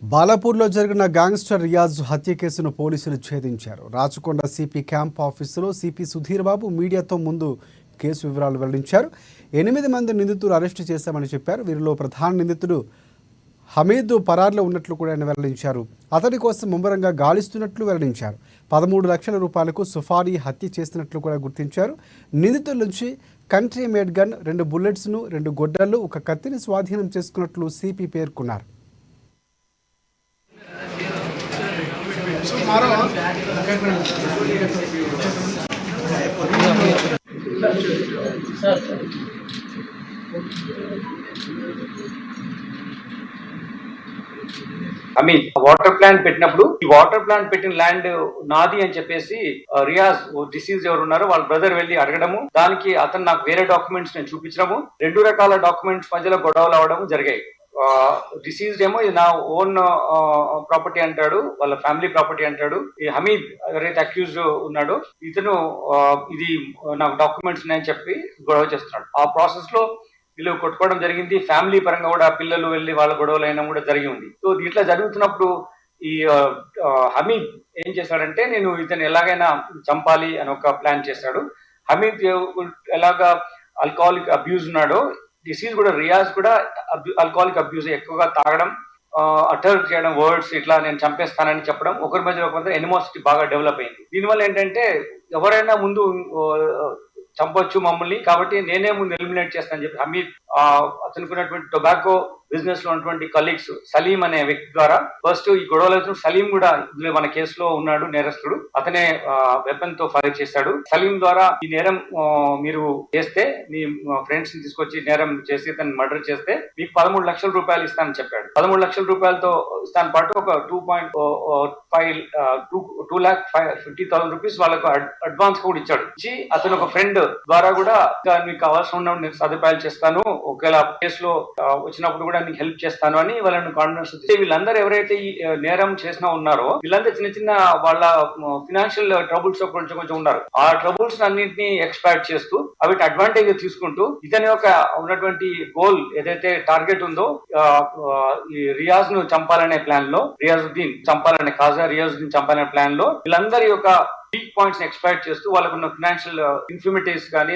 బాలాపూర్లో జరిగిన గ్యాంగ్స్టర్ రియాజ్ హత్య కేసును పోలీసులు ఛేదించారు. రాచకొండ సిపి క్యాంప్ ఆఫీసులో సిపి సుధీర్ బాబు మీడియాతో ముందు కేసు వివరాలు వెల్లడించారు. 8 మంది నిందితులు అరెస్టు చేశామని చెప్పారు. వీరిలో ప్రధాన నిందితుడు హమీద్ పరార్లో ఉన్నట్లు కూడా ఆయన వెల్లడించారు. అతడి కోసం ముమ్మరంగా గాలిస్తున్నట్లు వెల్లడించారు. 13 లక్షల రూపాయలకు సుఫారీ హత్య చేసినట్లు కూడా గుర్తించారు. నిందితుల నుంచి కంట్రీ మేడ్ గన్, 2 బుల్లెట్స్ను, 2 గొడ్డళ్లు, ఒక కత్తిని స్వాధీనం చేసుకున్నట్లు సిపి పేర్కొన్నారు. వాటర్ ప్లాంట్ పెట్టినప్పుడు ఈ వాటర్ ప్లాంట్ పెట్టిన ల్యాండ్ నాది అని చెప్పేసి రియాజ్ డిసీజ్ ఎవరు ఉన్నారో వాళ్ళ బ్రదర్ వెళ్లి అడగడము, దానికి అతను నాకు వేరే డాక్యుమెంట్స్ నేను చూపించడము, 2 రకాల డాక్యుమెంట్స్ మధ్యలో గొడవలు అవడం జరిగాయి. డిసీజ్డ్ ఏమో ఇది నా ఓన్ ప్రాపర్టీ అంటాడు, వాళ్ళ ఫ్యామిలీ ప్రాపర్టీ అంటాడు. ఈ హమీద్ ఎవరైతే అక్యూజ్ ఉన్నాడో ఇతను ఇది నాకు డాక్యుమెంట్స్ ఉన్నాయని చెప్పి గొడవ చేస్తున్నాడు. ఆ ప్రాసెస్ లో వీళ్ళు కొట్టుకోవడం జరిగింది. ఫ్యామిలీ పరంగా కూడా పిల్లలు వెళ్ళి వాళ్ళ గొడవలు అయినా కూడా జరిగి ఉంది. సో ఇట్లా జరుగుతున్నప్పుడు ఈ హమీద్ ఏం చేశాడంటే, నేను ఇతను ఎలాగైనా చంపాలి అని ఒక ప్లాన్ చేశాడు. హమీద్ ఎలాగా ఆల్కహాలిక్ అబ్యూజ్ ఉన్నాడో, డిసీజ్ కూడా రియాజ్ కూడా ఆల్కహాలిక్ అబ్యూజ్ ఎక్కువగా తాగడం, అటర్ చేయడం, వర్డ్స్ ఇట్లా నేను చంపేస్తానని చెప్పడం, ఒకరి మధ్య ఒక ఎనిమోసిటీ బాగా డెవలప్ అయింది. దీనివల్ల ఏంటంటే ఎవరైనా ముందు చంపొచ్చు మమ్మల్ని, కాబట్టి నేనే ముందు ఎలిమినేట్ చేస్తానని చెప్పి హమీద్ అతనుకున్నటువంటి టొబాకో బిజినెస్ లో ఉన్నటువంటి కలీగ్స్ సలీం అనే వ్యక్తి ద్వారా ఫస్ట్ ఈ గొడవలు సలీం కూడా మన కేసులో ఉన్నాడు, నేరస్తుడు. అతనే వెపన్ తో ఫైర్ చేశాడు. సలీం ద్వారా ఈ నేరం మీరు చేస్తే, మీ ఫ్రెండ్స్ ని తీసుకొచ్చి నేరం చేసి తను మర్డర్ చేస్తే మీకు 13 లక్షల రూపాయలు ఇస్తానని చెప్పాడు. 13 లక్షల రూపాయలతో ఇస్తాను పాటు ఒక 2,50,000 రూపీస్ వాళ్ళకు అడ్వాన్స్ కూడా ఇచ్చాడు. ఇచ్చి అతను ఒక ఫ్రెండ్ ద్వారా కూడా మీకు కావాల్సిన సదుపాయాలు చేస్తాను, ఒకవేళ కేసులో వచ్చినప్పుడు కూడా నీకు హెల్ప్ చేస్తాను అని వాళ్ళని కాన్ఫిడెన్స్ ఇస్తే, వీళ్ళందరూ ఎవరైతే ఈ నేరం చేసినా ఉన్నారో వీళ్ళందరూ చిన్న చిన్న వాళ్ళ ఫినాన్షియల్ ట్రబుల్స్ కొంచెం ఉన్నారు. ఆ ట్రబుల్స్ అన్నింటినీ ఎక్స్ప్లాయిట్ చేస్తూ వీటి అడ్వాంటేజ్ తీసుకుంటూ ఇతని యొక్క ఉన్నటువంటి గోల్ ఏదైతే టార్గెట్ ఉందో, ఈ రియాజ్ ను చంపాలనే ప్లాన్ లో, రియాజుద్దీన్ చంపాలనే రియాజుద్దీన్ చంపాలనే ప్లాన్ లో వీళ్ళందరి యొక్క వీక్ పాయింట్స్ ఎక్స్ప్లాయిట్ చేస్తూ వాళ్ళకున్న ఫినాన్షియల్ ఇన్ఫర్మిటీస్ కానీ